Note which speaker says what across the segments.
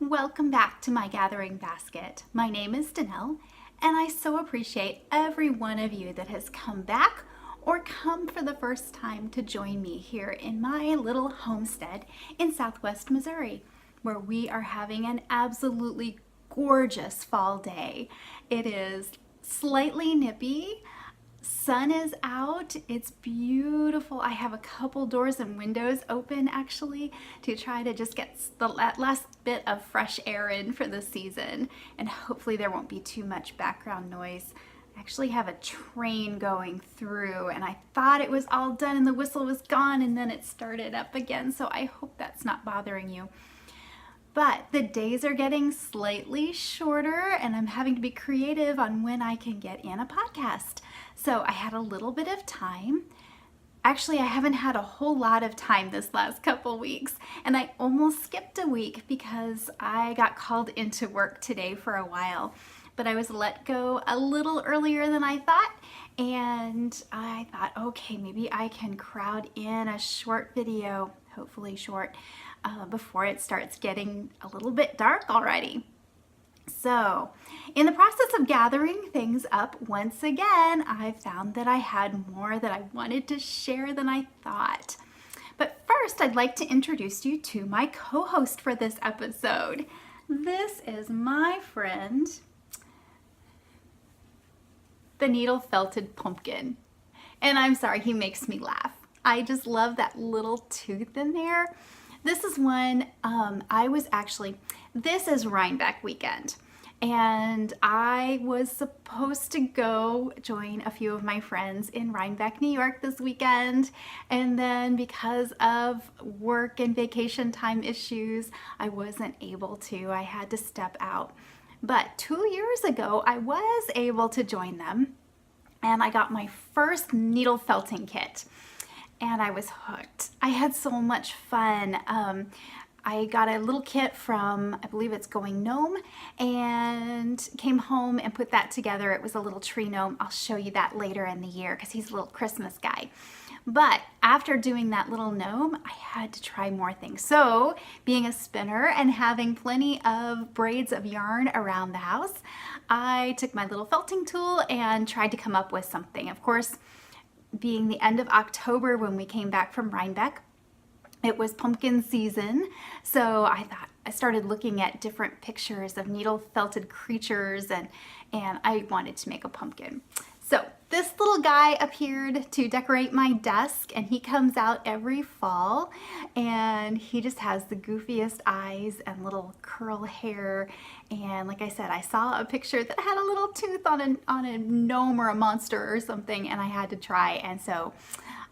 Speaker 1: Welcome back to my gathering basket. My name is Danelle, and I so appreciate every one of you that has come back or come for the first time to join me here in my little homestead in Southwest Missouri, where we are having an absolutely gorgeous fall day. It is slightly nippy. Sun is out. It's beautiful. I have a couple doors and windows open actually to try to just get the last bit of fresh air in for the season, and hopefully there won't be too much background noise. I actually have a train going through and I thought it was all done and the whistle was gone and then it started up again, so I hope that's not bothering you. But the days are getting slightly shorter and I'm having to be creative on when I can get in a podcast. So I had a little bit of time. Actually, I haven't had a whole lot of time this last couple weeks, and I almost skipped a week because I got called into work today for a while. But I was let go a little earlier than I thought, and I thought, okay, maybe I can crowd in a short video, hopefully short, before it starts getting a little bit dark already. So, in the process of gathering things up, once again, I found that I had more that I wanted to share than I thought. But first, I'd like to introduce you to my co-host for this episode. This is my friend, the needle felted pumpkin. And I'm sorry, he makes me laugh. I just love that little tooth in there. This is one, this is Rhinebeck weekend, and I was supposed to go join a few of my friends in Rhinebeck, New York this weekend, and then because of work and vacation time issues, I wasn't able to. I had to step out. But 2 years ago, I was able to join them, and I got my first needle felting kit. And I was hooked. I had so much fun. I got a little kit from, I believe it's Going Gnome, and came home and put that together. It was a little tree gnome. I'll show you that later in the year because he's a little Christmas guy. But after doing that little gnome, I had to try more things. So being a spinner and having plenty of braids of yarn around the house, I took my little felting tool and tried to come up with something. Of course, being the end of October when we came back from Rhinebeck, it was pumpkin season, so I started looking at different pictures of needle felted creatures, and I wanted to make a pumpkin. So this little guy appeared to decorate my desk, and he comes out every fall, and he just has the goofiest eyes and little curl hair. And like I said, I saw a picture that had a little tooth on a gnome or a monster or something, and I had to try. And so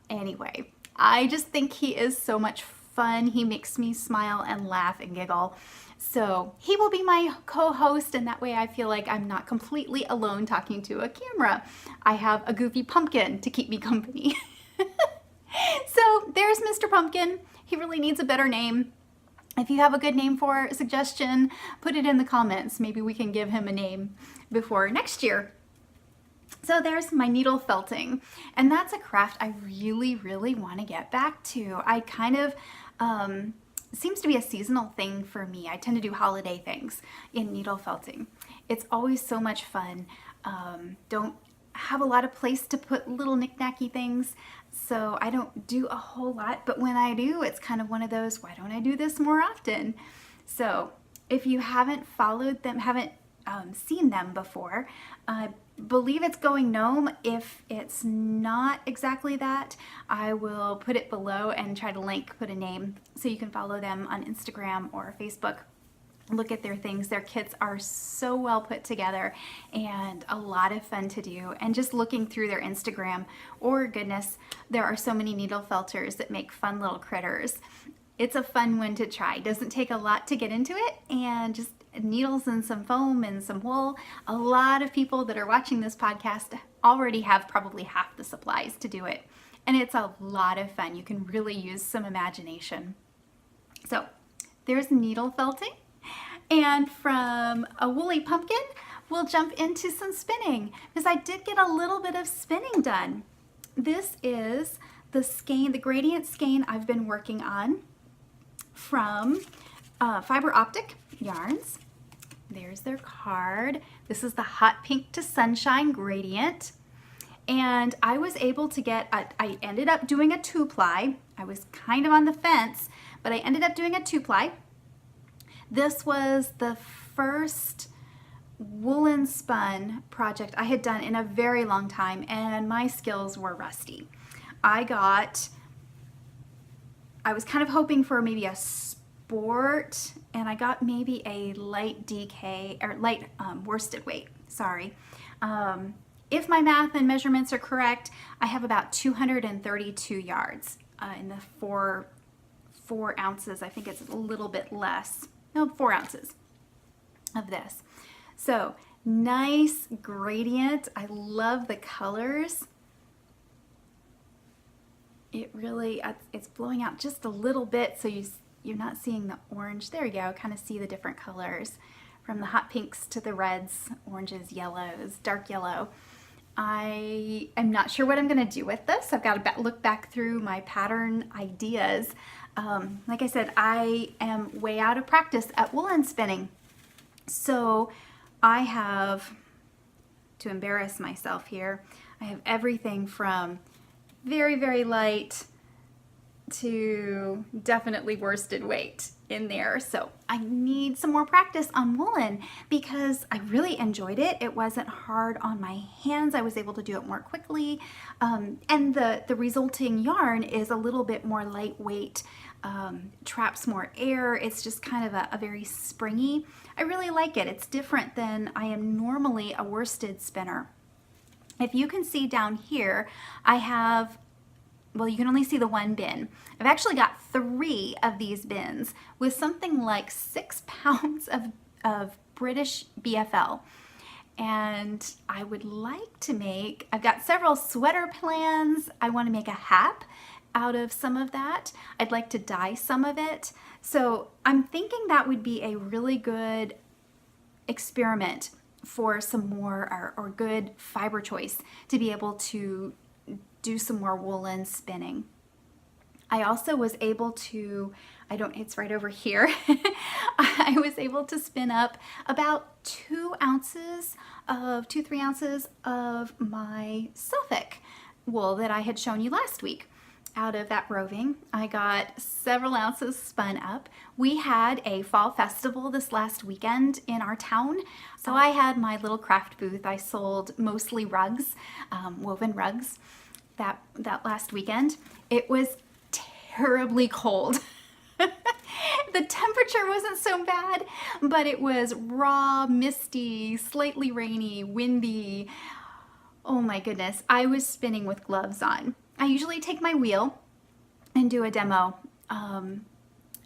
Speaker 1: anyway, I just think he is so much fun. He makes me smile and laugh and giggle. So he will be my co-host, and that way I feel like I'm not completely alone talking to a camera. I have a goofy pumpkin to keep me company. So there's Mr. Pumpkin. He really needs a better name. If you have a good name for a suggestion, put it in the comments. Maybe we can give him a name before next year. So there's my needle felting, and that's a craft I really, really want to get back to. I kind of, seems to be a seasonal thing for me. I tend to do holiday things in needle felting. It's always so much fun. Don't have a lot of place to put little knick-knacky things, so I don't do a whole lot, but when I do, it's kind of one of those, why don't I do this more often? So if you haven't followed them, haven't seen them before, I believe it's Going Gnome. If it's not exactly that, I will put it below and try to put a name so you can follow them on Instagram or Facebook. Look at their things. Their kits are so well put together and a lot of fun to do. And just looking through their Instagram, or goodness, there are so many needle felters that make fun little critters. It's a fun one to try. Doesn't take a lot to get into it, and just needles and some foam and some wool. A lot of people that are watching this podcast already have probably half the supplies to do it, and it's a lot of fun. You can really use some imagination. So there's needle felting, and from a woolly pumpkin we'll jump into some spinning, because I did get a little bit of spinning done. This is the skein, the gradient skein I've been working on from Optic. Yarns. There's their card. This is the Hot Pink to Sunshine Gradient. And I was able to get, I ended up doing a 2-ply. I was kind of on the fence, but I ended up doing a 2-ply. This was the first woolen spun project I had done in a very long time, and my skills were rusty. I was kind of hoping for maybe a sport, and I got maybe a light DK, or light worsted weight, sorry. If my math and measurements are correct, I have about 232 yards in the 4 ounces. I think it's a little bit less. No, 4 ounces of this. So nice gradient. I love the colors. It really, it's blowing out just a little bit, so you're not seeing the orange. There you go, kind of see the different colors from the hot pinks to the reds, oranges, yellows, dark yellow. I am not sure what I'm going to do with this. I've got to look back through my pattern ideas. Like I said, I am way out of practice at woolen spinning. So I have, to embarrass myself here, I have everything from very, very light to definitely worsted weight in there. So I need some more practice on woolen because I really enjoyed it. It wasn't hard on my hands. I was able to do it more quickly. And the resulting yarn is a little bit more lightweight, traps more air. It's just kind of a very springy. I really like it. It's different than I am normally a worsted spinner. If you can see down here, I have, well, you can only see the one bin. I've actually got 3 of these bins with something like 6 pounds of British BFL. And I would like to make, I've got several sweater plans. I want to make a hat out of some of that. I'd like to dye some of it. So I'm thinking that would be a really good experiment for some more or good fiber choice to be able to do some more woolen spinning. I also was able to, it's right over here. I was able to spin up about 2 ounces of, 2-3 ounces of my Suffolk wool that I had shown you last week. Out of that roving, I got several ounces spun up. We had a fall festival this last weekend in our town, so I had my little craft booth. I sold mostly rugs, woven rugs, that last weekend. It was terribly cold. The temperature wasn't so bad, but it was raw, misty, slightly rainy, windy. Oh my goodness, I was spinning with gloves on. I usually take my wheel and do a demo, and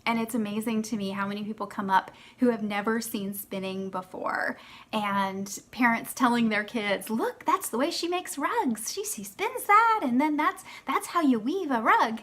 Speaker 1: it's amazing to me how many people come up who have never seen spinning before, and parents telling their kids, look, that's the way she makes rugs. She spins that, and then that's how you weave a rug.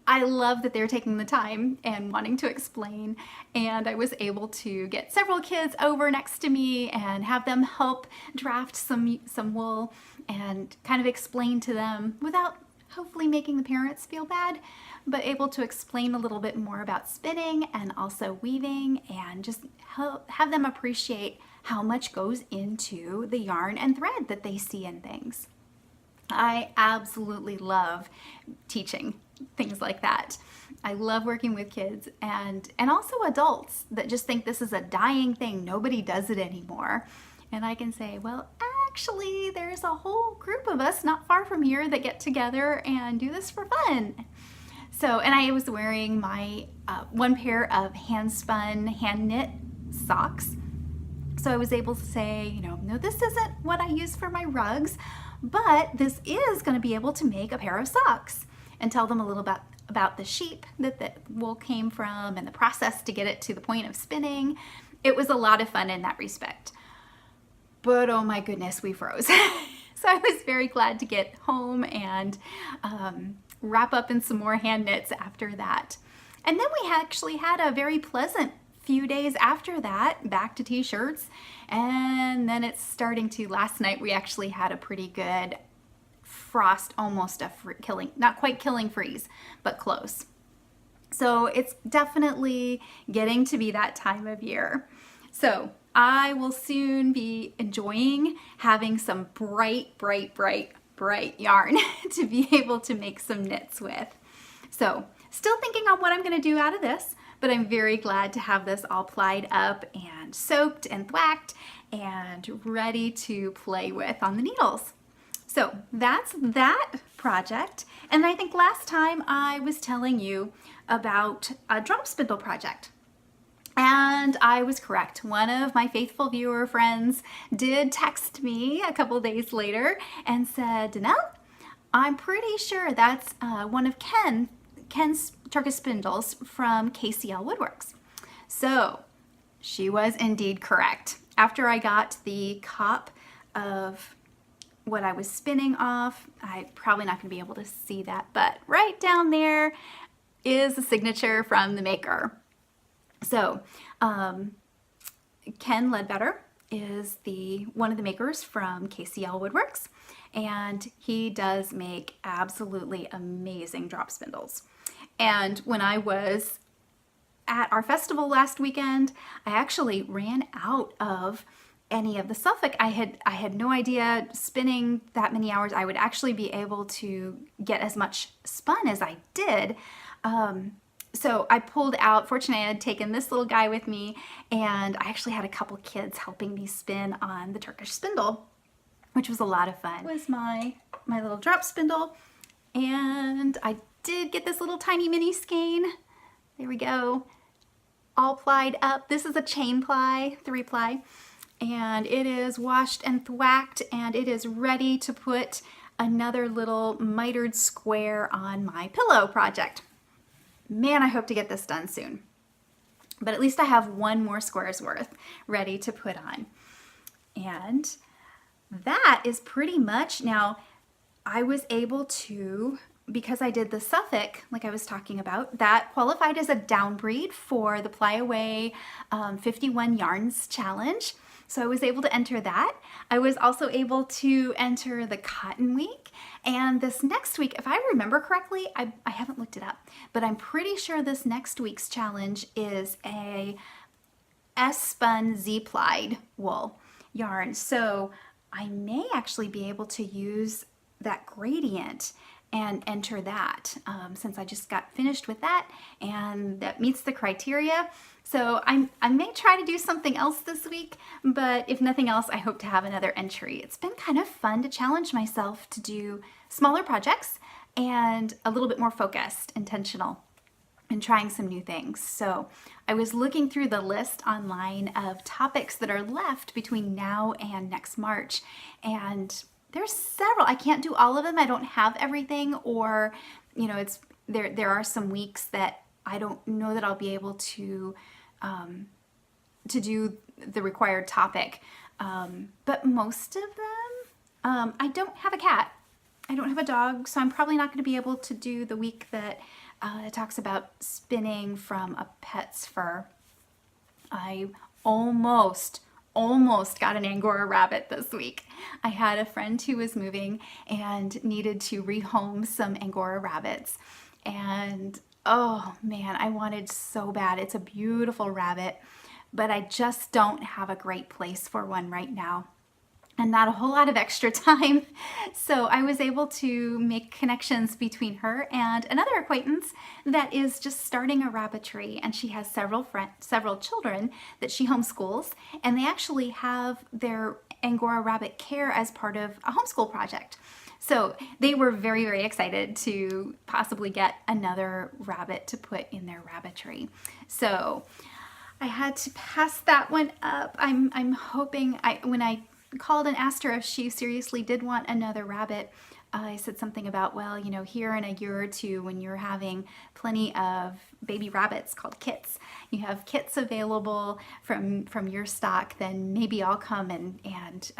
Speaker 1: I love that they're taking the time and wanting to explain, and I was able to get several kids over next to me and have them help draft some wool and kind of explain to them without hopefully making the parents feel bad, but able to explain a little bit more about spinning and also weaving, and just have them appreciate how much goes into the yarn and thread that they see in things. I absolutely love teaching things like that. I love working with kids and also adults that just think this is a dying thing. Nobody does it anymore. And I can say, well, actually, there's a whole group of us not far from here that get together and do this for fun. So, and I was wearing my one pair of hand-spun, hand-knit socks. So I was able to say, no, this isn't what I use for my rugs, but this is going to be able to make a pair of socks, and tell them a little about the sheep that the wool came from and the process to get it to the point of spinning. It was a lot of fun in that respect. But oh my goodness, we froze. So I was very glad to get home and wrap up in some more hand knits after that. And then we actually had a very pleasant few days after that, back to t-shirts. And then it's starting to, last night we actually had a pretty good frost, almost a killing, not quite killing freeze, but close. So it's definitely getting to be that time of year. So I will soon be enjoying having some bright yarn to be able to make some knits with. So still thinking on what I'm going to do out of this, but I'm very glad to have this all plied up and soaked and thwacked and ready to play with on the needles. So that's that project. And I think last time I was telling you about a drop spindle project. And I was correct. One of my faithful viewer friends did text me a couple days later and said, Danelle, I'm pretty sure that's one of Ken's Turkish spindles from KCL Woodworks. So she was indeed correct. After I got the cop of what I was spinning off, I'm probably not going to be able to see that, but right down there is the signature from the maker. So Ken Ledbetter is one of the makers from KCL Woodworks, and he does make absolutely amazing drop spindles. And when I was at our festival last weekend, I actually ran out of any of the Suffolk. I had no idea spinning that many hours I would actually be able to get as much spun as I did. So I pulled out, fortunately I had taken this little guy with me, and I actually had a couple kids helping me spin on the Turkish spindle, which was a lot of fun. It was my little drop spindle, and I did get this little tiny mini skein. There we go, all plied up. This is a chain ply, 3-ply, and it is washed and thwacked, and it is ready to put another little mitered square on my pillow project. Man, I hope to get this done soon. But at least I have one more square's worth ready to put on. And that is pretty much, now I was able to, because I did the Suffolk, like I was talking about, that qualified as a downbreed for the Ply Away 51 Yarns Challenge. So I was able to enter that. I was also able to enter the Cotton Week. And this next week, if I remember correctly, I haven't looked it up, but I'm pretty sure this next week's challenge is a S-spun Z-plied wool yarn. So I may actually be able to use that gradient and enter that since I just got finished with that and that meets the criteria. So I may try to do something else this week, but if nothing else, I hope to have another entry. It's been kind of fun to challenge myself to do smaller projects and a little bit more focused, intentional, and trying some new things. So I was looking through the list online of topics that are left between now and next March, and there's several. I can't do all of them. I don't have everything, or it's there are some weeks that I don't know that I'll be able to do the required topic. But most of them, I don't have a cat. I don't have a dog, so I'm probably not going to be able to do the week that talks about spinning from a pet's fur. I almost got an Angora rabbit this week. I had a friend who was moving and needed to rehome some Angora rabbits, and oh man, I wanted so bad. It's a beautiful rabbit, but I just don't have a great place for one right now and not a whole lot of extra time. So I was able to make connections between her and another acquaintance that is just starting a rabbitry, and she has several children that she homeschools, and they actually have their Angora rabbit care as part of a homeschool project. So they were very, very excited to possibly get another rabbit to put in their rabbitry. So I had to pass that one up. I'm hoping, when I called and asked her if she seriously did want another rabbit, I said something about, well, here in a year or two, when you're having plenty of baby rabbits called kits, you have kits available from your stock, then maybe I'll come and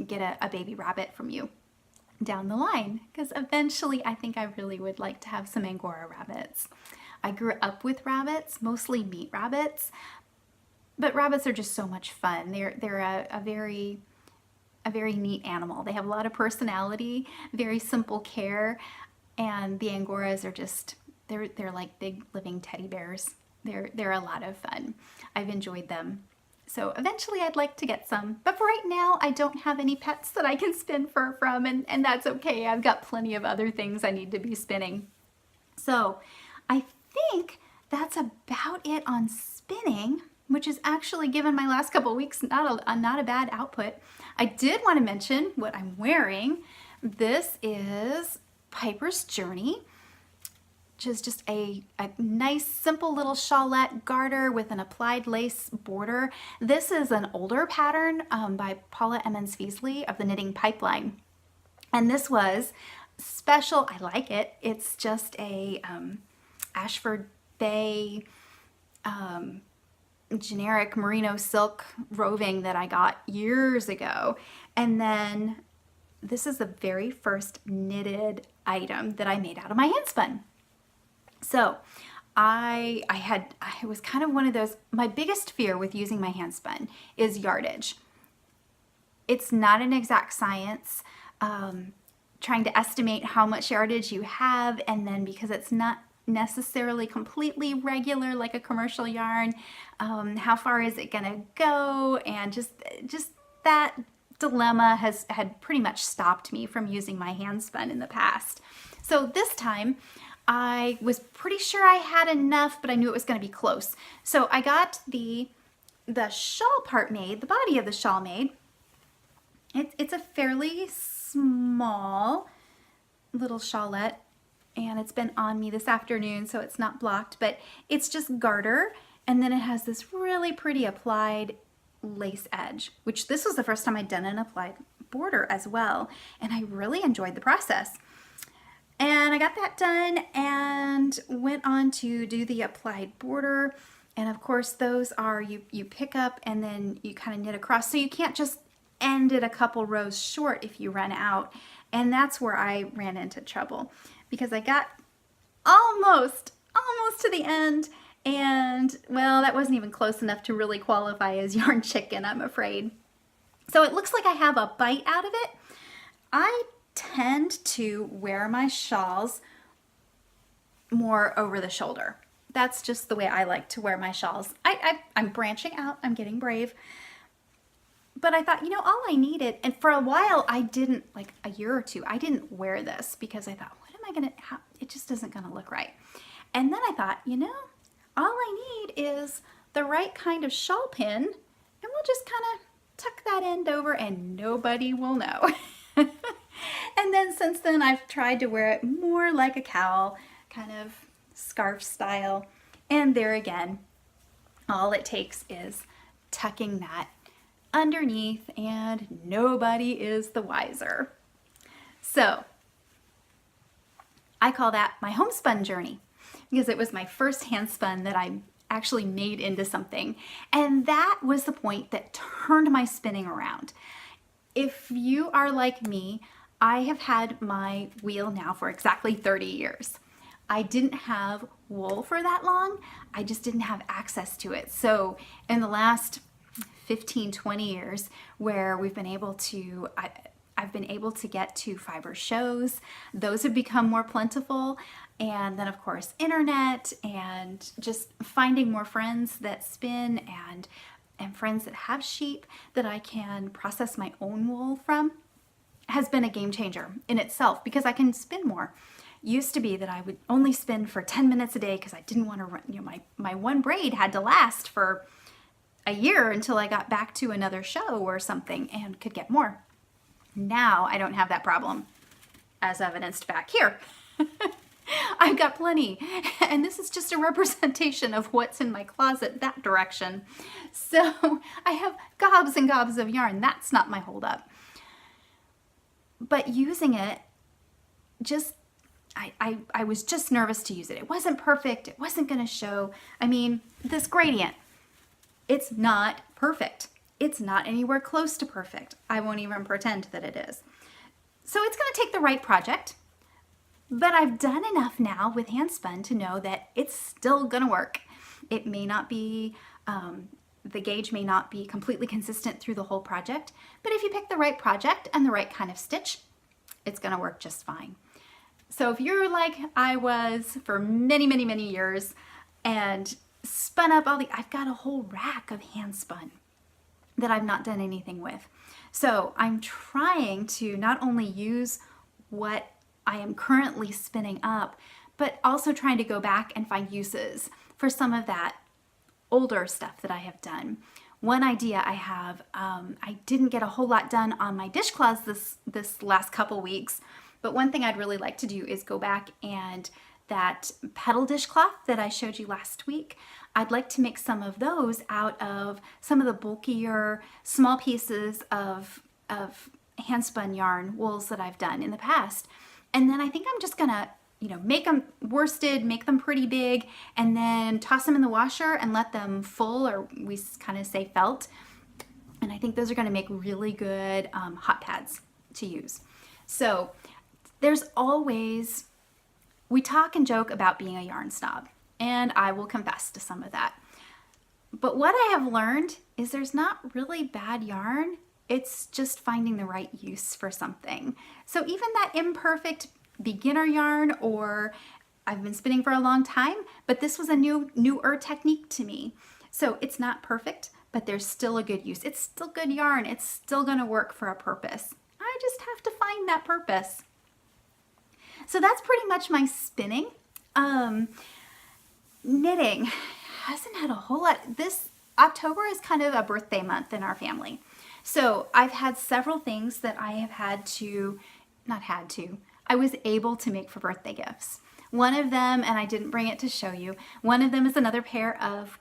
Speaker 1: get a baby rabbit from you down the line, because eventually I think I really would like to have some Angora rabbits. I grew up with rabbits, mostly meat rabbits, but rabbits are just so much fun. They're a very neat animal. They have a lot of personality, very simple care, and the Angoras are just They're like big living teddy bears. They're a lot of fun. I've enjoyed them. So eventually I'd like to get some, but for right now I don't have any pets that I can spin fur from, and that's okay. I've got plenty of other things I need to be spinning. So I think that's about it on spinning, which has actually given my last couple of weeks not a bad output. I did want to mention what I'm wearing. This is Piper's Journey, which is just a nice simple little shawlette garter with an applied lace border. This is an older pattern by Paula Emons-Feussle of the Knitting Pipeline. And this was special. I like it. It's just a Ashford Bay generic merino silk roving that I got years ago. And then this is the very first knitted item that I made out of my hand spun. So I was kind of one of those, my biggest fear with using my hand spun is yardage. It's not an exact science, trying to estimate how much yardage you have, and then because it's not necessarily completely regular like a commercial yarn, how far is it gonna go, and just that dilemma had pretty much stopped me from using my hand spun in the past. So this time I was pretty sure I had enough, but I knew it was going to be close. So I got the shawl part made, the body of the shawl made. It's a fairly small little shawlette, and it's been on me this afternoon, so it's not blocked, but it's just garter, and then it has this really pretty applied lace edge, which this was the first time I'd done an applied border as well, and I really enjoyed the process. And I got that done and went on to do the applied border. And of course those are, you pick up and then you kind of knit across. So you can't just end it a couple rows short if you run out. And that's where I ran into trouble, because I got almost to the end, and well, that wasn't even close enough to really qualify as yarn chicken, I'm afraid. So it looks like I have a bite out of it. I tend to wear my shawls more over the shoulder. That's just the way I like to wear my shawls. I'm branching out, I'm getting brave. But I thought, all I needed, and for a while I didn't, like a year or two, I didn't wear this because I thought, what am I gonna, it just isn't gonna look right. And then I thought, all I need is the right kind of shawl pin, and we'll just kind of tuck that end over and nobody will know. And then since then I've tried to wear it more like a cowl, kind of scarf style. And there again, all it takes is tucking that underneath and nobody is the wiser. So I call that my homespun journey, because it was my first hand spun that I actually made into something. And that was the point that turned my spinning around. If you are like me, I have had my wheel now for exactly 30 years. I didn't have wool for that long. I just didn't have access to it. So in the last 15, 20 years where we've been able to, I've been able to get to fiber shows, those have become more plentiful. And then of course, internet and just finding more friends that spin and friends that have sheep that I can process my own wool from has been a game changer in itself, because I can spin more. Used to be that I would only spin for 10 minutes a day because I didn't want to run, my one braid had to last for a year until I got back to another show or something and could get more. Now I don't have that problem, as evidenced back here. I've got plenty, and this is just a representation of what's in my closet that direction. So I have gobs and gobs of yarn. That's not my holdup. But using it, I was just nervous to use it. It wasn't perfect. It wasn't going to show. I mean, this gradient, it's not perfect. It's not anywhere close to perfect. I won't even pretend that it is. So it's going to take the right project. But I've done enough now with handspun to know that it's still gonna work. It may not be, the gauge may not be completely consistent through the whole project, but if you pick the right project and the right kind of stitch, it's gonna work just fine. So if you're like I was for many, many, many years and spun up I've got a whole rack of hand spun that I've not done anything with. So I'm trying to not only use what I am currently spinning up, but also trying to go back and find uses for some of that older stuff that I have done. One idea I have, I didn't get a whole lot done on my dishcloths this last couple weeks, but one thing I'd really like to do is go back and that petal dishcloth that I showed you last week, I'd like to make some of those out of some of the bulkier, small pieces of hand spun yarn wools that I've done in the past. And then I think I'm just gonna, make them worsted, make them pretty big, and then toss them in the washer and let them full, or we kind of say felt. And I think those are gonna make really good hot pads to use. So there's always, we talk and joke about being a yarn snob, and I will confess to some of that. But what I have learned is there's not really bad yarn. It's just finding the right use for something. So even that imperfect beginner yarn, or I've been spinning for a long time, but this was a newer technique to me. So it's not perfect, but there's still a good use. It's still good yarn. It's still gonna work for a purpose. I just have to find that purpose. So that's pretty much my spinning. Knitting hasn't had a whole lot. This October is kind of a birthday month in our family. So I've had several things that I have I was able to make for birthday gifts. One of them, and I didn't bring it to show you, one of them is another pair of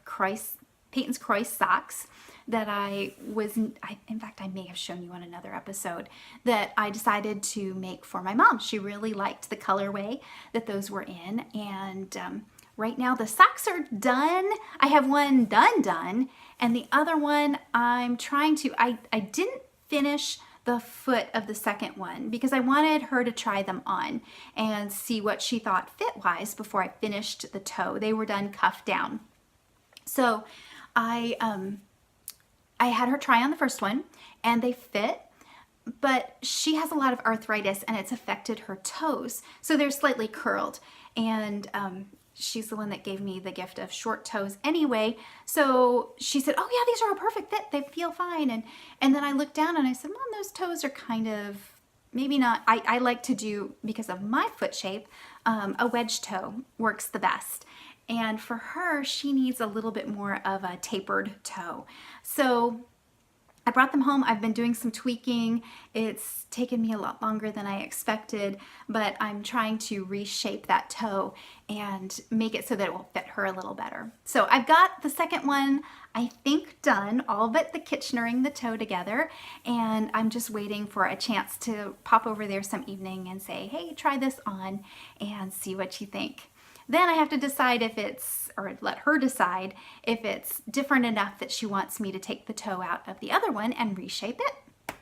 Speaker 1: Peyton's Croix socks that in fact, I may have shown you on another episode, that I decided to make for my mom. She really liked the colorway that those were in, and right now the socks are done. I have one done, and the other one I'm trying to, I didn't finish the foot of the second one because I wanted her to try them on and see what she thought fit-wise before I finished the toe. They were done cuffed down. So I had her try on the first one and they fit, but she has a lot of arthritis and it's affected her toes. So they're slightly curled, and she's the one that gave me the gift of short toes anyway. So she said, oh yeah, these are a perfect fit. They feel fine. And then I looked down and I said, Mom, those toes are kind of, maybe not. I like to do, because of my foot shape, a wedge toe works the best. And for her, she needs a little bit more of a tapered toe. So I brought them home. I've been doing some tweaking. It's taken me a lot longer than I expected, but I'm trying to reshape that toe and make it so that it will fit her a little better. So I've got the second one, I think, done, all but the Kitchenering the toe together, and I'm just waiting for a chance to pop over there some evening and say, hey, try this on and see what you think. Then I have to decide if it's, or let her decide if it's different enough that she wants me to take the toe out of the other one and reshape it.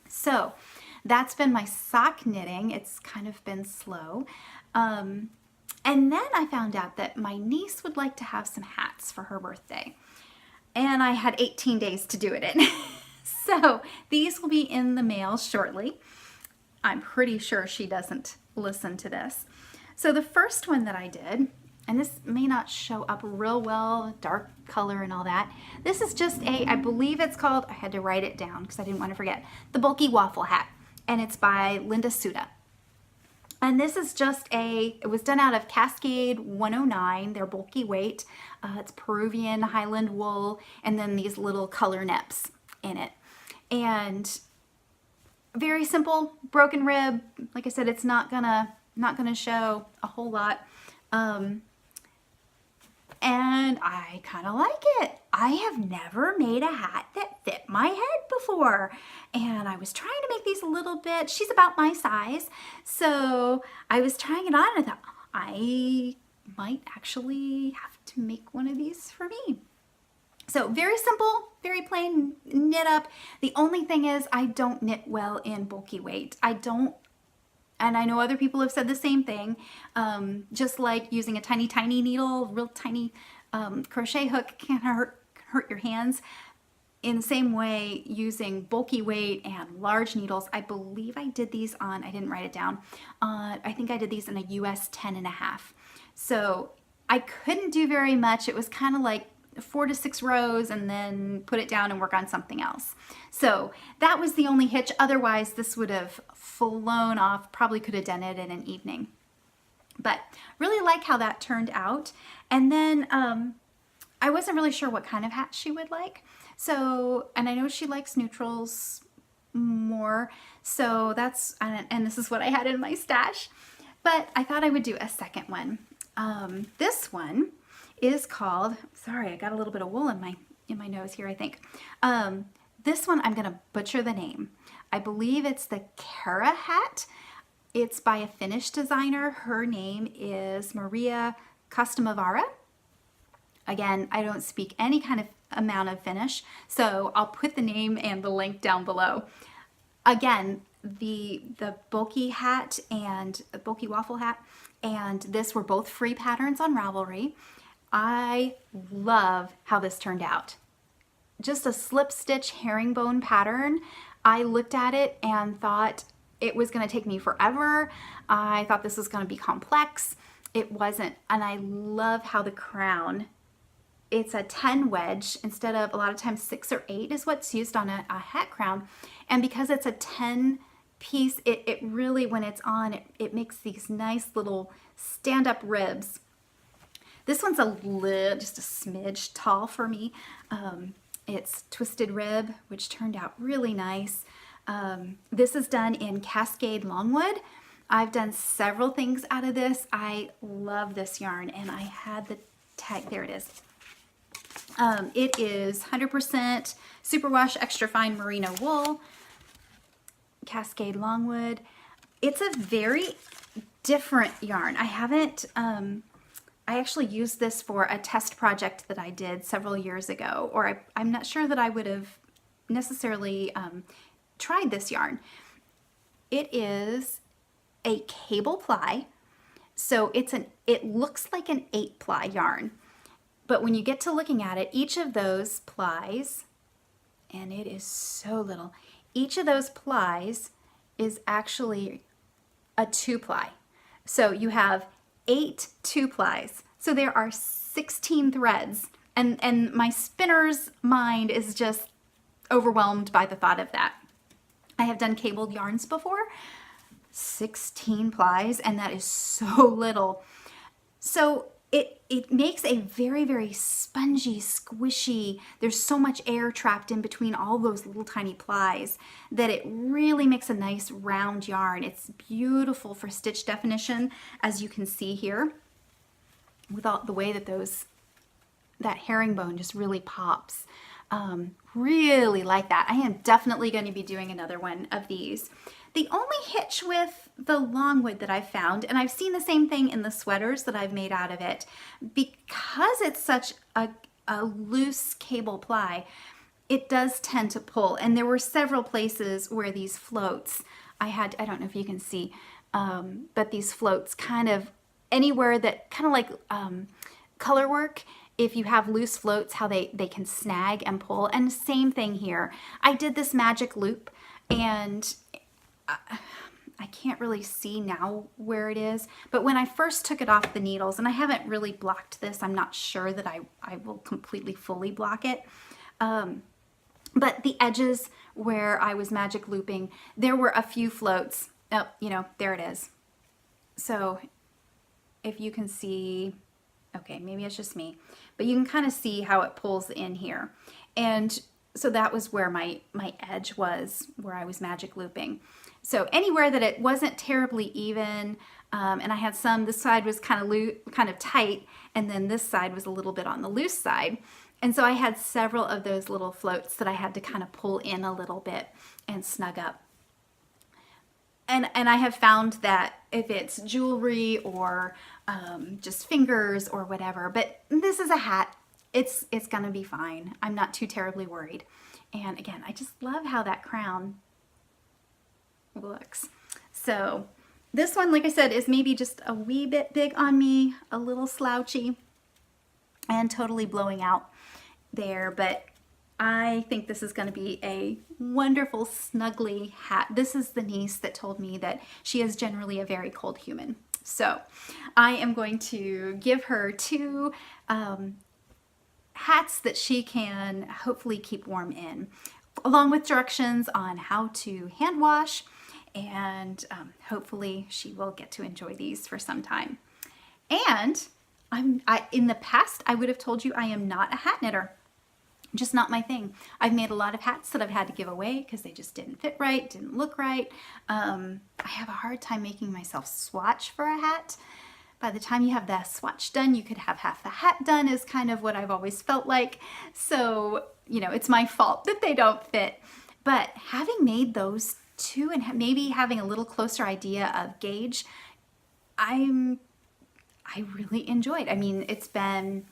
Speaker 1: So that's been my sock knitting. It's kind of been slow. And then I found out that my niece would like to have some hats for her birthday. And I had 18 days to do it in. So these will be in the mail shortly. I'm pretty sure she doesn't listen to this. So the first one that I did, and this may not show up real well, dark color and all that. This is just I believe it's called, I had to write it down because I didn't want to forget, the Bulky Waffle Hat. And it's by Linda Suda. And this is just it was done out of Cascade 109, their bulky weight. It's Peruvian Highland wool, and then these little color neps in it. And very simple, broken rib. Like I said, it's not gonna show a whole lot. And I kind of like it. I have never made a hat that fit my head before. And I was trying to make these a little bit, she's about my size. So I was trying it on and I thought, I might actually have to make one of these for me. So very simple, very plain, knit up. The only thing is I don't knit well in bulky weight. I don't. And I know other people have said the same thing, just like using a tiny, tiny needle, real tiny crochet hook can hurt your hands. in the same way, using bulky weight and large needles. I believe I did these on, I didn't write it down, I think I did these in a US 10.5. So I couldn't do very much. It was kind of like 4 to 6 rows and then put it down and work on something else. So that was the only hitch. Otherwise, this would have flown off. Probably could have done it in an evening. But really like how that turned out. And then I wasn't really sure what kind of hat she would like. So, and I know she likes neutrals more. So that's, and this is what I had in my stash. But I thought I would do a second one. This one is called, sorry, I got a little bit of wool in my nose here, I think. This one, I'm gonna butcher the name. I believe it's the Kaarre hat. It's by a Finnish designer. Her name is Maria Kostamovaara. Again, I don't speak any kind of amount of Finnish, so I'll put the name and the link down below. Again, the bulky hat and bulky waffle hat and this were both free patterns on Ravelry. I love how this turned out. Just a slip stitch herringbone pattern. I looked at it and thought it was going to take me forever. I thought this was going to be complex. It wasn't, and I love how the crown, it's a 10 wedge instead of a lot of times 6 or 8 is what's used on a hat crown. And because it's a 10 piece, it really, when it's on, it makes these nice little stand-up ribs. This one's just a smidge tall for me. It's twisted rib, which turned out really nice. This is done in Cascade Longwood. I've done several things out of this. I love this yarn, and I had the tag, there it is. It is 100% superwash extra fine merino wool, Cascade Longwood. It's a very different yarn. I haven't, I actually used this for a test project that I did several years ago, or I'm not sure that I would have necessarily tried this yarn. It is a cable ply, so it looks like an 8-ply yarn, but when you get to looking at it, each of those plies, and it is so little, each of those plies is actually a 2-ply. So you have 8 2-plies. So there are 16 threads, and my spinner's mind is just overwhelmed by the thought of that. I have done cabled yarns before, 16 plies, and that is so little. So it makes a very, very spongy, squishy, there's so much air trapped in between all those little tiny place that it really makes a nice round yarn. It's beautiful for stitch definition, as you can see here, with all the way that that herringbone just really pops. Really like that. I am definitely going to be doing another one of these. The only hitch with the Longwood that I've found, and I've seen the same thing in the sweaters that I've made out of it, because it's such a loose cable ply, it does tend to pull. And there were several places where these floats, I don't know if you can see, but these floats kind of, anywhere that kind of like color work, if you have loose floats, how they can snag and pull. And same thing here. I did this magic loop, and I can't really see now where it is, but when I first took it off the needles, and I haven't really blocked this, I'm not sure that I will completely fully block it, but the edges where I was magic looping, there were a few floats. Oh, you know, there it is. So if you can see, okay, maybe it's just me, but you can kind of see how it pulls in here. And so that was where my edge was, where I was magic looping. So anywhere that it wasn't terribly even, and I had some, this side was kind of tight, and then this side was a little bit on the loose side. And so I had several of those little floats that I had to kind of pull in a little bit and snug up. And I have found that if it's jewelry or just fingers or whatever, but this is a hat, it's gonna be fine. I'm not too terribly worried. And again, I just love how that crown looks. So this one, like I said, is maybe just a wee bit big on me, a little slouchy, and totally blowing out there, but I think this is going to be a wonderful snuggly hat. This is the niece that told me that she is generally a very cold human. So I am going to give her two hats that she can hopefully keep warm in, along with directions on how to hand wash, and hopefully she will get to enjoy these for some time. And in the past, I would have told you I am not a hat knitter. Just not my thing. I've made a lot of hats that I've had to give away because they just didn't fit right, didn't look right. I have a hard time making myself swatch for a hat. By the time you have the swatch done, you could have half the hat done, is kind of what I've always felt like. So, you know, it's my fault that they don't fit. But having made those two and maybe having a little closer idea of gauge, I really enjoyed. I mean, it's been,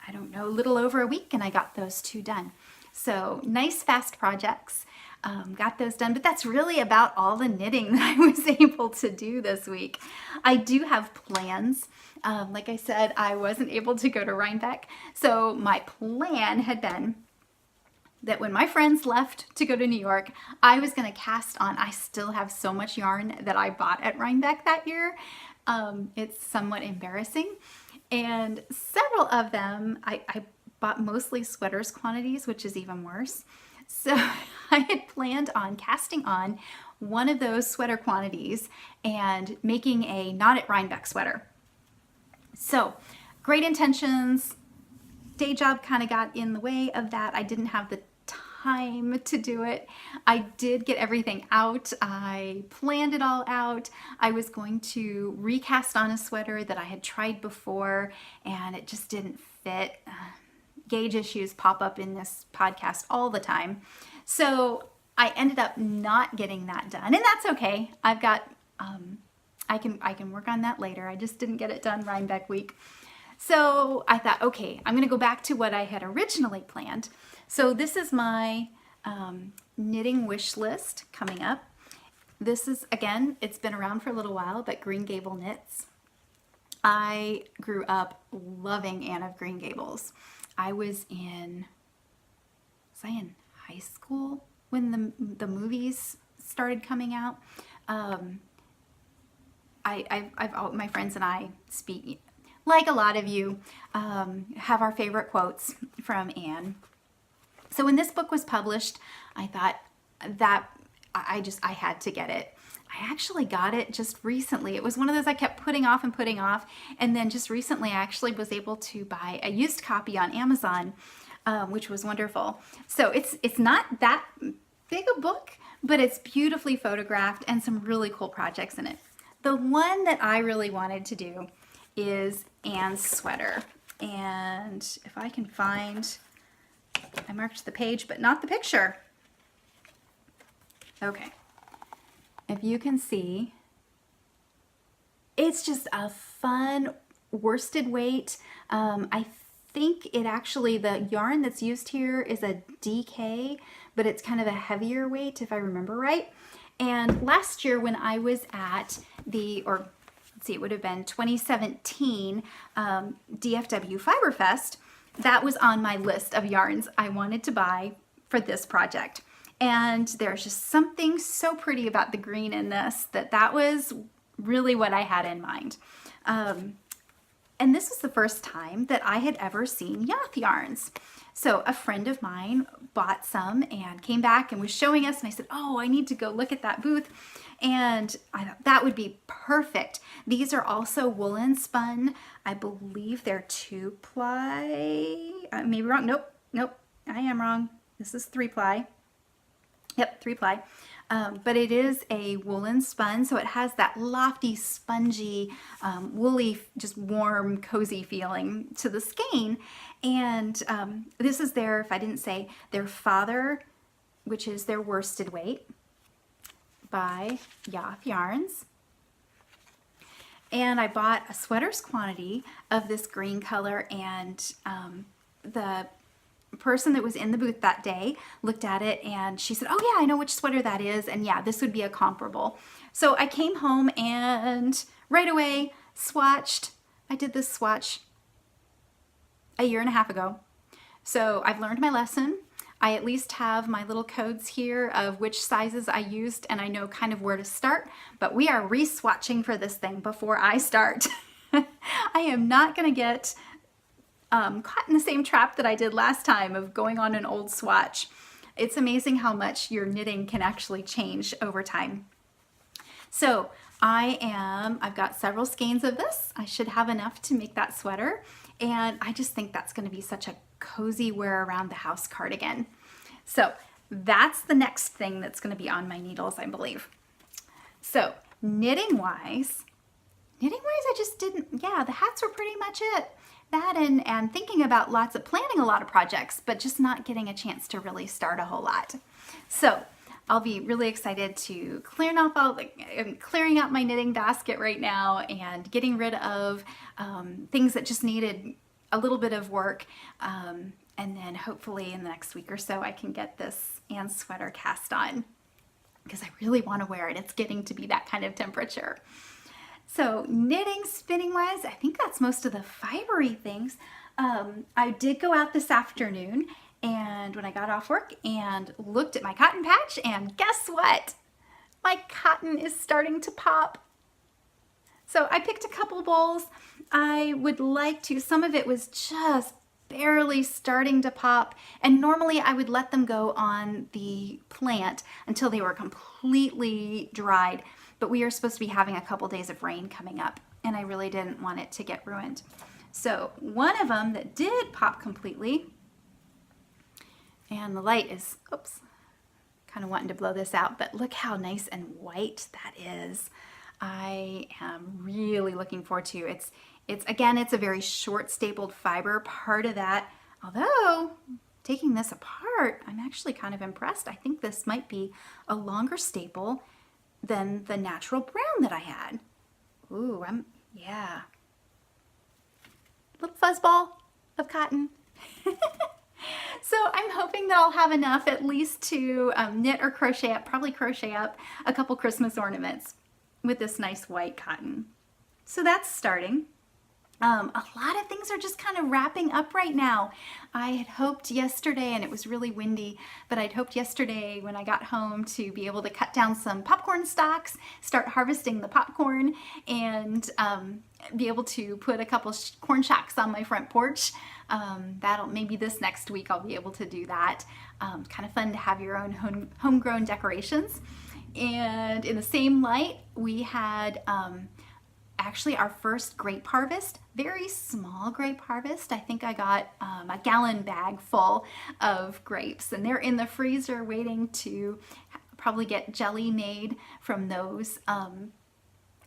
Speaker 1: I don't know, a little over a week and I got those two done. So nice fast projects, got those done, but that's really about all the knitting that I was able to do this week. I do have plans. Like I said, I wasn't able to go to Rhinebeck. So my plan had been that when my friends left to go to New York, I was gonna cast on. I still have so much yarn that I bought at Rhinebeck that year. It's somewhat embarrassing. And several of them, I bought mostly sweaters quantities, which is even worse. So I had planned on casting on one of those sweater quantities and making a Not at Rhinebeck sweater. So great intentions, day job kind of got in the way of that. I didn't have the time to do it. I did get everything out. I planned it all out. I was going to recast on a sweater that I had tried before and it just didn't fit. Gauge issues pop up in this podcast all the time. So I ended up not getting that done, and that's okay. I've got, I can work on that later. I just didn't get it done Rhinebeck week. So I thought, okay, I'm gonna go back to what I had originally planned. So this is my knitting wish list coming up. This is, again, it's been around for a little while, but Green Gable knits. I grew up loving Anne of Green Gables. I was in high school when the movies started coming out. My friends and I speak, like a lot of you, have our favorite quotes from Anne. So when this book was published, I thought that I had to get it. I actually got it just recently. It was one of those I kept putting off, and then just recently I actually was able to buy a used copy on Amazon, which was wonderful. So it's not that big a book, but it's beautifully photographed and some really cool projects in it. The one that I really wanted to do is Anne's sweater, and if I can find, I marked the page, but not the picture. Okay. If you can see, it's just a fun worsted weight. I think it actually, the yarn that's used here is a DK, but it's kind of a heavier weight if I remember right. And last year when I was at let's see, it would have been 2017 DFW Fiber Fest, that was on my list of yarns I wanted to buy for this project. And there's just something so pretty about the green in this that was really what I had in mind. And this was the first time that I had ever seen YOTH yarns. So a friend of mine bought some and came back and was showing us, and I said, oh, I need to go look at that booth. And I thought that would be perfect. These are also woolen spun. I believe they're 2-ply. Maybe wrong. Nope. I am wrong. This is 3-ply. Yep, 3-ply. But it is a woolen spun, so it has that lofty, spongy, woolly, just warm, cozy feeling to the skein. And this is their, if I didn't say, their father, which is their worsted weight by YOTH Yarns. And I bought a sweater's quantity of this green color, and the person that was in the booth that day looked at it and she said, oh yeah, I know which sweater that is, and yeah, this would be a comparable. So I came home and right away swatched. I did this swatch a year and a half ago. So I've learned my lesson. I at least have my little codes here of which sizes I used, and I know kind of where to start, but we are re-swatching for this thing before I start. I am not gonna get caught in the same trap that I did last time of going on an old swatch. It's amazing how much your knitting can actually change over time. So I've got several skeins of this. I should have enough to make that sweater. And I just think that's gonna be such a cozy wear around the house cardigan. So that's the next thing that's gonna be on my needles, I believe. So knitting wise, I just didn't, yeah, the hats were pretty much it. That and thinking about planning a lot of projects, but just not getting a chance to really start a whole lot. So I'll be really excited to clearing out my knitting basket right now and getting rid of things that just needed a little bit of work. And then hopefully in the next week or so I can get this Anne's sweater cast on because I really want to wear it. It's getting to be that kind of temperature. So knitting, spinning wise, I think that's most of the fibery things. I did go out this afternoon and when I got off work and looked at my cotton patch, and guess what? My cotton is starting to pop. So I picked a couple bowls. I would like to, some of it was just barely starting to pop, and normally I would let them go on the plant until they were completely dried, but we are supposed to be having a couple days of rain coming up and I really didn't want it to get ruined. So one of them that did pop completely, and the light is, oops, kind of wanting to blow this out, but look how nice and white that is. I am really looking forward to it. Again, it's a very short stapled fiber. Part of that, although taking this apart, I'm actually kind of impressed. I think this might be a longer staple than the natural brown that I had. Ooh, yeah. Little fuzzball of cotton. So I'm hoping that I'll have enough at least to knit or crochet up, probably crochet up a couple Christmas ornaments with this nice white cotton. So that's starting. A lot of things are just kind of wrapping up right now. I had hoped yesterday, and it was really windy, but I'd hoped yesterday when I got home to be able to cut down some popcorn stalks, start harvesting the popcorn, and be able to put a couple corn shacks on my front porch. Maybe this next week I'll be able to do that. Kind of fun to have your own homegrown decorations. And in the same light, we had actually our first grape harvest, very small grape harvest. I think I got a gallon bag full of grapes, and they're in the freezer waiting to probably get jelly made from those.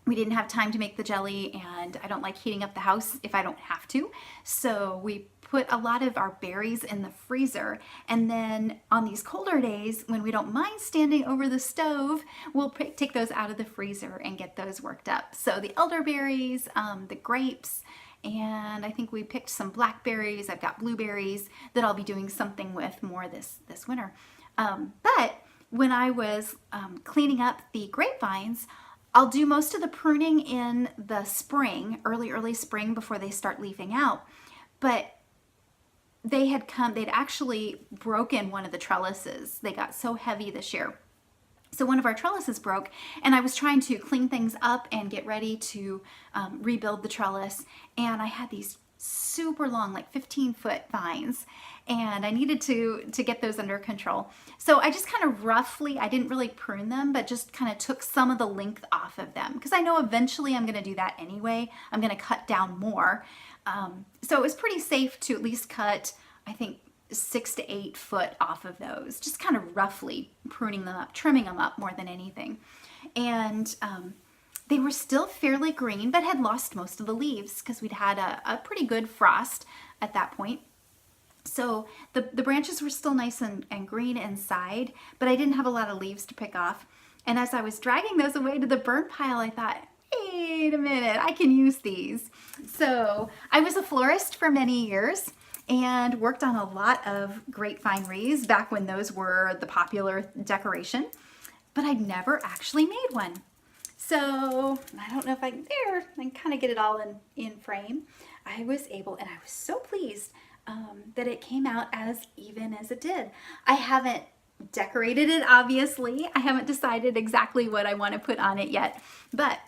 Speaker 1: We didn't have time to make the jelly, and I don't like heating up the house if I don't have to. So we put a lot of our berries in the freezer, and then on these colder days when we don't mind standing over the stove, we'll take those out of the freezer and get those worked up. So the elderberries, the grapes, and I think we picked some blackberries. I've got blueberries that I'll be doing something with more this winter. But when I was cleaning up the grapevines, I'll do most of the pruning in the spring, early spring, before they start leafing out. But they'd actually broken one of the trellises. They got so heavy this year. So one of our trellises broke, and I was trying to clean things up and get ready to rebuild the trellis. And I had these super long, like 15-foot vines, and I needed to get those under control. So I just kind of roughly, I didn't really prune them, but just kind of took some of the length off of them, because I know eventually I'm going to do that anyway. I'm going to cut down more. So it was pretty safe to at least cut, I think, 6 to 8 foot off of those, just kind of roughly pruning them up, trimming them up more than anything. And they were still fairly green, but had lost most of the leaves because we'd had a pretty good frost at that point. So the branches were still nice and green inside, but I didn't have a lot of leaves to pick off. And as I was dragging those away to the burn pile, I thought, wait a minute, I can use these. So I was a florist for many years and worked on a lot of grapevine wreaths back when those were the popular decoration, but I'd never actually made one. So I don't know if I can kind of get it all in frame. I was able, and I was so pleased. that it came out as even as it did. I haven't decorated it, obviously. I haven't decided exactly what I want to put on it yet, but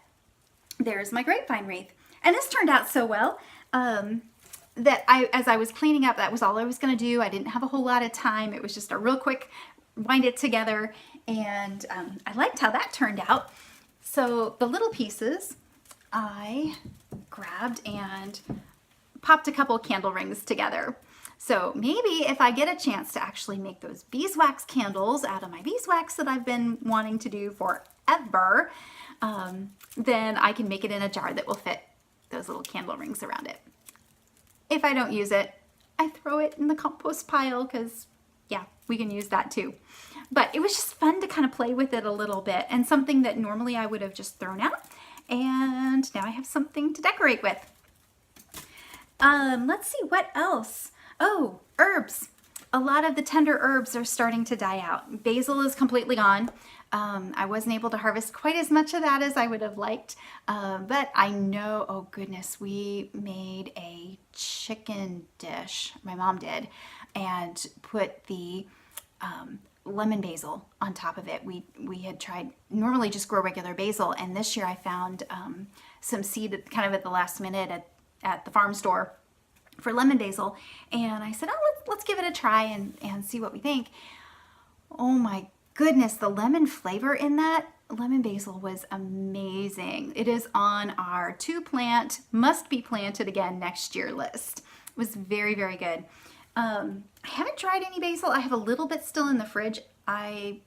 Speaker 1: there's my grapevine wreath. And this turned out so well that as I was cleaning up, that was all I was going to do. I didn't have a whole lot of time. It was just a real quick wind it together, and I liked how that turned out. So the little pieces I grabbed and popped a couple candle rings together. So maybe if I get a chance to actually make those beeswax candles out of my beeswax that I've been wanting to do forever, then I can make it in a jar that will fit those little candle rings around it. If I don't use it, I throw it in the compost pile because, yeah, we can use that too. But it was just fun to kind of play with it a little bit, and something that normally I would have just thrown out. And now I have something to decorate with. Let's see what else. Oh, herbs. A lot of the tender herbs are starting to die out. Basil is completely gone. I wasn't able to harvest quite as much of that as I would have liked, but I know, oh goodness, we made a chicken dish, my mom did, and put the lemon basil on top of it. We had tried, normally just grow regular basil, and this year I found some seed kind of at the last minute at the farm store for lemon basil, and I said, oh, let's give it a try and see what we think. Oh my goodness, the lemon flavor in that lemon basil was amazing. It is on our to plant, must be planted again next year list. It was very, very good. I haven't tried any basil. I have a little bit still in the fridge. I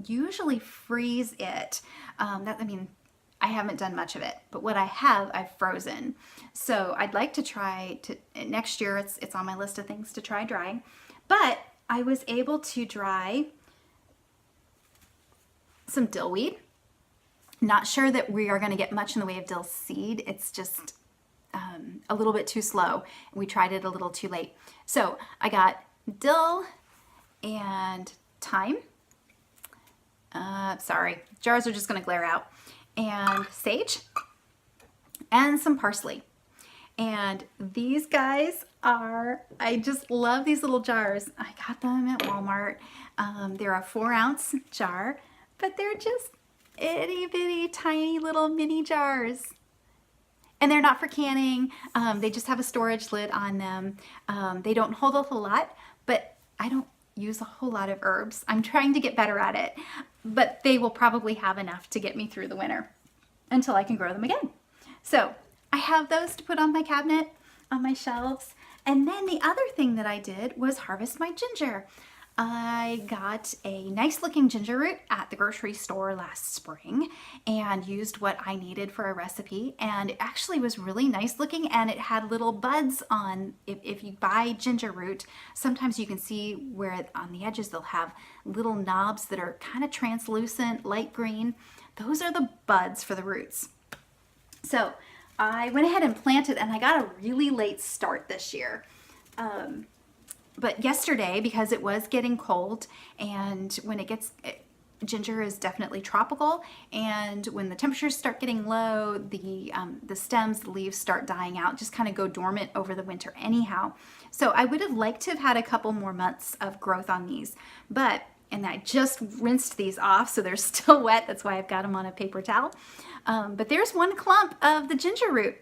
Speaker 1: usually freeze it. I haven't done much of it, but what I have, I've frozen. So I'd like to try to, next year, it's on my list of things to try drying. But I was able to dry some dill weed. Not sure that we are going to get much in the way of dill seed. It's just a little bit too slow. We tried it a little too late. So I got dill and thyme. Sorry, jars are just going to glare out. And sage and some parsley. And these guys are, I just love these little jars. I got them at Walmart. They're a 4-ounce jar, but they're just itty bitty tiny little mini jars. And they're not for canning. They just have a storage lid on them. They don't hold a whole lot, but I don't use a whole lot of herbs. I'm trying to get better at it, but they will probably have enough to get me through the winter until I can grow them again. So I have those to put on my cabinet, on my shelves. And then the other thing that I did was harvest my ginger. I got a nice looking ginger root at the grocery store last spring and used what I needed for a recipe, and it actually was really nice looking, and it had little buds on. If you buy ginger root, sometimes you can see where on the edges they'll have little knobs that are kind of translucent, light green. Those are the buds for the roots. So I went ahead and planted, and I got a really late start this year. But yesterday, because it was getting cold, and when it gets, ginger is definitely tropical, and when the temperatures start getting low, the stems, the leaves start dying out, just kind of go dormant over the winter anyhow. So I would have liked to have had a couple more months of growth on these, and I just rinsed these off, so they're still wet. That's why I've got them on a paper towel. But there's one clump of the ginger root.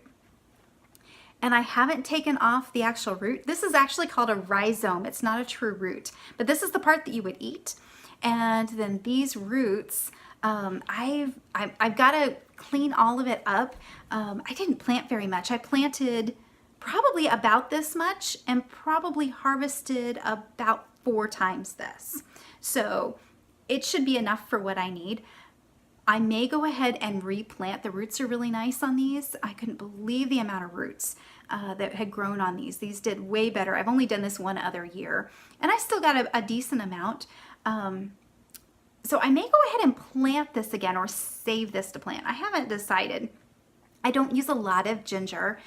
Speaker 1: And I haven't taken off the actual root. This is actually called a rhizome. It's not a true root, but this is the part that you would eat. And then these roots, I've got to clean all of it up. I didn't plant very much. I planted probably about this much and probably harvested about 4 times this. So it should be enough for what I need. I may go ahead and replant. The roots are really nice on these. I couldn't believe the amount of roots that had grown on these. These did way better. I've only done this one other year, and I still got a decent amount. So I may go ahead and plant this again or save this to plant. I haven't decided. I don't use a lot of ginger.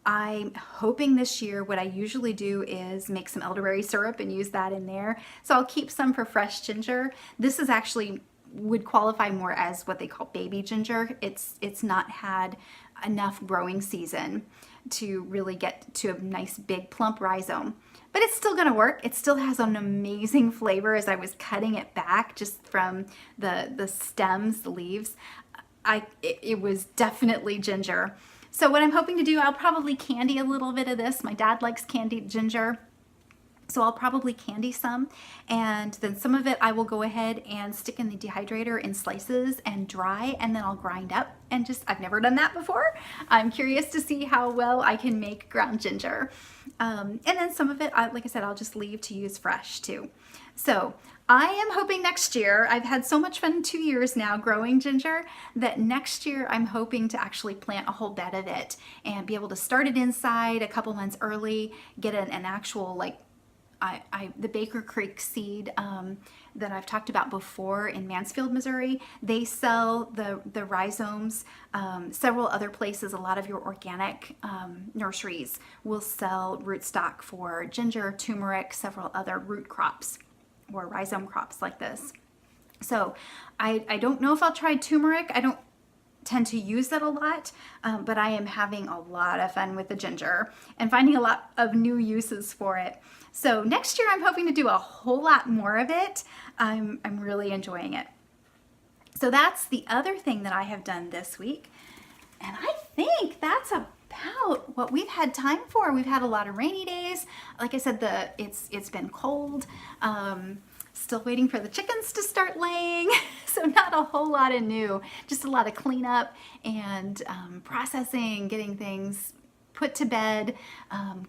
Speaker 1: I'm hoping this year what I usually do is make some elderberry syrup and use that in there. So I'll keep some for fresh ginger. This is actually would qualify more as what they call baby ginger. It's not had enough growing season to really get to a nice big plump rhizome. But it's still gonna work. It still has an amazing flavor. As I was cutting it back just from the stems, the leaves, it was definitely ginger. So what I'm hoping to do, I'll probably candy a little bit of this. My dad likes candied ginger, so I'll probably candy some, and then some of it I will go ahead and stick in the dehydrator in slices and dry, and then I'll grind up. And just, I've never done that before. I'm curious to see how well I can make ground ginger. And then some of it, like I said, I'll just leave to use fresh too. So I am hoping next year, I've had so much fun 2 years now growing ginger, that next year I'm hoping to actually plant a whole bed of it and be able to start it inside a couple months early, get an actual, like, the Baker Creek seed that I've talked about before in Mansfield, Missouri, they sell the rhizomes. Several other places, a lot of your organic nurseries will sell rootstock for ginger, turmeric, several other root crops or rhizome crops like this. So I don't know if I'll try turmeric. I don't tend to use that a lot, but I am having a lot of fun with the ginger and finding a lot of new uses for it. So next year I'm hoping to do a whole lot more of it. I'm really enjoying it. So that's the other thing that I have done this week. And I think that's about what we've had time for. We've had a lot of rainy days. Like I said, it's been cold. Still waiting for the chickens to start laying. So not a whole lot of new, just a lot of cleanup and processing, getting things put to bed,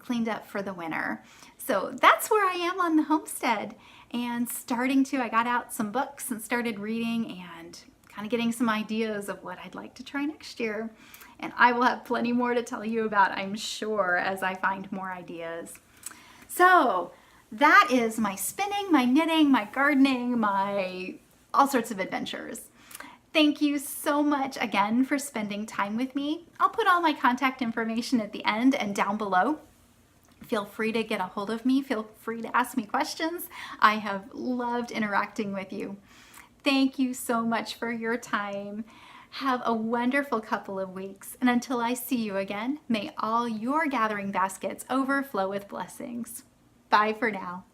Speaker 1: cleaned up for the winter. So that's where I am on the homestead, and I got out some books and started reading and kind of getting some ideas of what I'd like to try next year. And I will have plenty more to tell you about, I'm sure, as I find more ideas. So that is my spinning, my knitting, my gardening, my all sorts of adventures. Thank you so much again for spending time with me. I'll put all my contact information at the end and down below. Feel free to get a hold of me. Feel free to ask me questions. I have loved interacting with you. Thank you so much for your time. Have a wonderful couple of weeks. And until I see you again, may all your gathering baskets overflow with blessings. Bye for now.